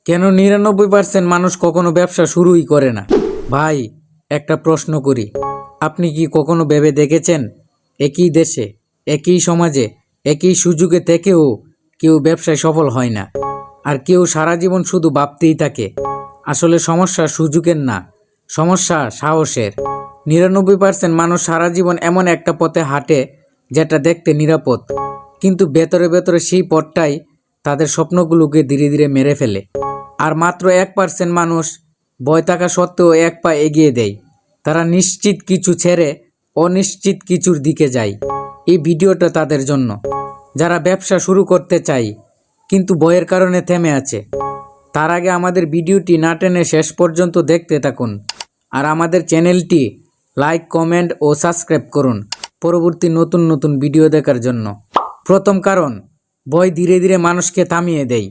কেন ৯৯% মানুষ কখনো ব্যবসা শুরুই করে না? ভাই, একটা প্রশ্ন করি, আপনি কি কখনো ভেবে দেখেছেন একই দেশে, একই সমাজে, একই সুযোগে থেকেও কেউ ব্যবসায় সফল হয় না, আর কেউ সারা জীবন শুধু ভাবতেই থাকে? আসলে সমস্যা সুযোগের না, সমস্যা সাহসের। ৯৯% মানুষ সারা জীবন এমন একটা পথে হাঁটে যেটা দেখতে নিরাপদ, কিন্তু ভেতরে ভেতরে সেই পথটাই তাদের স্বপ্নগুলোকে ধীরে ধীরে মেরে ফেলে। আর মাত্র 1% মানুষ ভয় থাকা সত্ত্বেও এক পা এগিয়ে দেয়। তারা নিশ্চিত কিছু ছেড়ে অনিশ্চিত কিছুর দিকে যায়। এই ভিডিওটা তাদের জন্য, যারা ব্যবসা শুরু করতে চায় কিন্তু ভয়ের কারণে থেমে আছে। তার আগে আমাদের ভিডিওটি না টেনে শেষ পর্যন্ত দেখতে থাকুন, আর আমাদের চ্যানেলটি লাইক, কমেন্ট ও সাবস্ক্রাইব করুন পরবর্তী নতুন নতুন ভিডিও দেখার জন্য। প্রথম কারণ, ভয় ধীরে ধীরে মানুষকে থামিয়ে দেয়।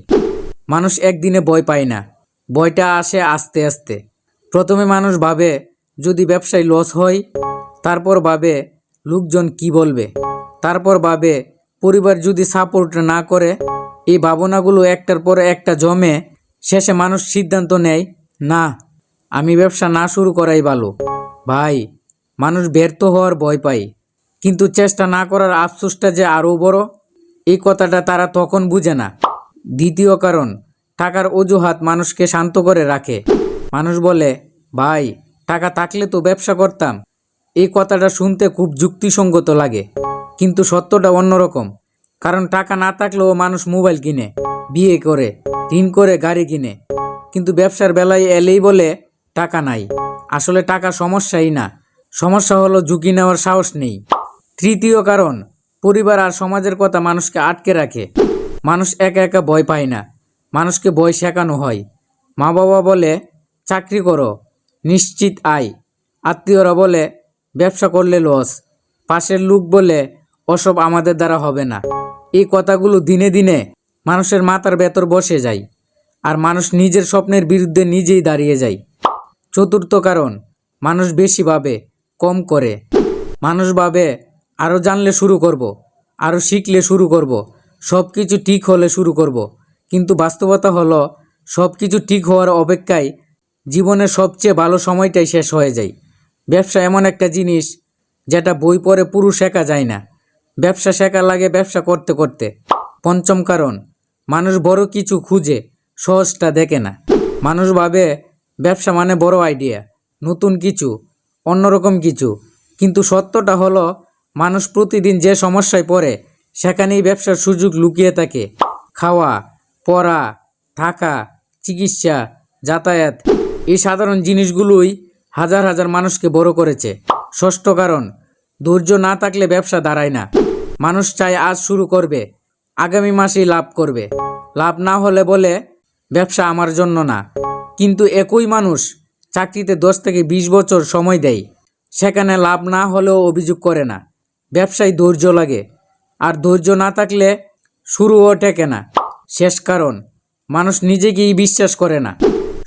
মানুষ একদিনে ভয় পায় না, ভয়টা আসে আস্তে আস্তে। প্রথমে মানুষ ভাবে যদি ব্যবসায় লস হয়, তারপর ভাবে লোকজন কি বলবে, তারপর ভাবে পরিবার যদি সাপোর্ট না করে। এই ভাবনাগুলো একটার পর একটা জমে শেষে মানুষ সিদ্ধান্ত নেয়, না, আমি ব্যবসা না শুরু করাই ভালো। ভাই, মানুষ ব্যর্থ হওয়ার ভয় পায়, কিন্তু চেষ্টা না করার আফসোসটা যে আরও বড়, এই কথাটা তারা তখন বুঝে না। দ্বিতীয় কারণ, টাকার অজুহাত মানুষকে শান্ত করে রাখে। মানুষ বলে, ভাই, টাকা থাকলে তো ব্যবসা করতাম। এই কথাটা শুনতে খুব যুক্তিসঙ্গত লাগে, কিন্তু সত্যটা অন্যরকম। কারণ টাকা না থাকলেও মানুষ মোবাইল কিনে, বিয়ে করে, ঋণ করে গাড়ি কিনে, কিন্তু ব্যবসার বেলায় এলেই বলে টাকা নাই। আসলে টাকা সমস্যাই না, সমস্যা হলো ঝুঁকি নেওয়ার সাহস নেই। তৃতীয় কারণ, পরিবার আর সমাজের কথা মানুষকে আটকে রাখে। মানুষ একা একা ভয় পায় না, মানুষকে ভয় শেখানো হয়। মা বাবা বলে চাকরি করো, নিশ্চিত আয়। আত্মীয়রা বলে ব্যবসা করলে লস। পাশের লোক বলে ওসব আমাদের দ্বারা হবে না। এই কথাগুলো দিনে দিনে মানুষের মাথার ভেতর বসে যায়, আর মানুষ নিজের স্বপ্নের বিরুদ্ধে নিজেই দাঁড়িয়ে যায়। চতুর্থ কারণ, মানুষ বেশি ভাবে, কম করে। মানুষ ভাবে আরও জানলে শুরু করব, আরও শিখলে শুরু করব, সব কিছু ঠিক হলে শুরু করব। কিন্তু বাস্তবতা হলো, সব কিছু ঠিক হওয়ার অপেক্ষায় জীবনের সবচেয়ে ভালো সময়টাই শেষ হয়ে যায়। ব্যবসা এমন একটা জিনিস যেটা বই পড়ে পুরো শেখা যায় না, ব্যবসা শেখা লাগে ব্যবসা করতে করতে। পঞ্চম কারণ, মানুষ বড় কিছু খুঁজে, সহজটা দেখে না। মানুষ ভাবে ব্যবসা মানে বড় আইডিয়া, নতুন কিছু, অন্যরকম কিছু। কিন্তু সত্যটা হলো, মানুষ প্রতিদিন যে সমস্যায় পড়ে সেখানেই ব্যবসার সুযোগ লুকিয়ে থাকে। খাওয়া, পড়া, থাকা, চিকিৎসা, যাতায়াত, এই সাধারণ জিনিসগুলোই হাজার হাজার মানুষকে বড় করেছে। ষষ্ঠ কারণ, ধৈর্য না থাকলে ব্যবসা দাঁড়ায় না। মানুষ চায় আজ শুরু করবে, আগামী মাসেই লাভ করবে। লাভ না হলে বলে ব্যবসা আমার জন্য না। কিন্তু একই মানুষ চাকরিতে 10 থেকে 20 বছর সময় দেয়, সেখানে লাভ না হলেও অভিযোগ করে না। ব্যবসায় ধৈর্য লাগে, আর ধৈর্য না থাকলে শুরুও টেকে না। শেষ কারণ, মানুষ নিজেকেই বিশ্বাস করে না।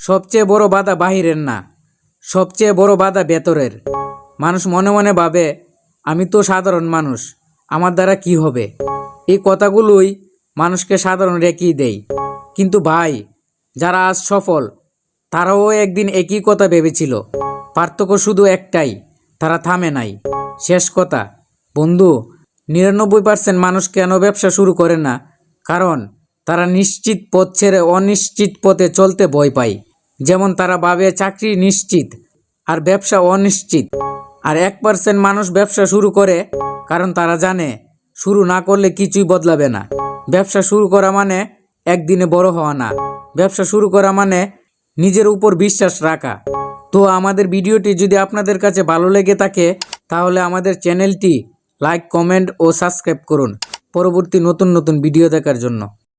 সবচেয়ে বড় বাধা বাহিরের না, সবচেয়ে বড় বাধা ভেতরের। মানুষ মনে মনে ভাবে, আমি তো সাধারণ মানুষ, আমার দ্বারা কি হবে? এই কথাগুলোই মানুষকে সাধারণ রেখেই দেয়। কিন্তু ভাই, যারা আজ সফল, তারাও একদিন একই কথা ভেবেছিল। পার্থক্য শুধু একটাই, তারা থামে নাই। শেষ কথা, বন্ধু, ৯৯% মানুষ কেন ব্যবসা শুরু করে না? কারণ তারা নিশ্চিত পথ ছেড়ে অনিশ্চিত পথে চলতে ভয় পায়। যেমন তারা ভাবে চাকরি নিশ্চিত আর ব্যবসা অনিশ্চিত। আর 1% মানুষ ব্যবসা শুরু করে কারণ তারা জানে শুরু না করলে কিছুই বদলাবে না। ব্যবসা শুরু করা মানে একদিনে বড় হওয়া না, ব্যবসা শুরু করা মানে নিজের উপর বিশ্বাস রাখা। তো আমাদের ভিডিওটি যদি আপনাদের কাছে ভালো লেগে থাকে, তাহলে আমাদের চ্যানেলটি লাইক, কমেন্ট ও সাবস্ক্রাইব করুন পরবর্তী নতুন নতুন ভিডিও দেখার জন্য।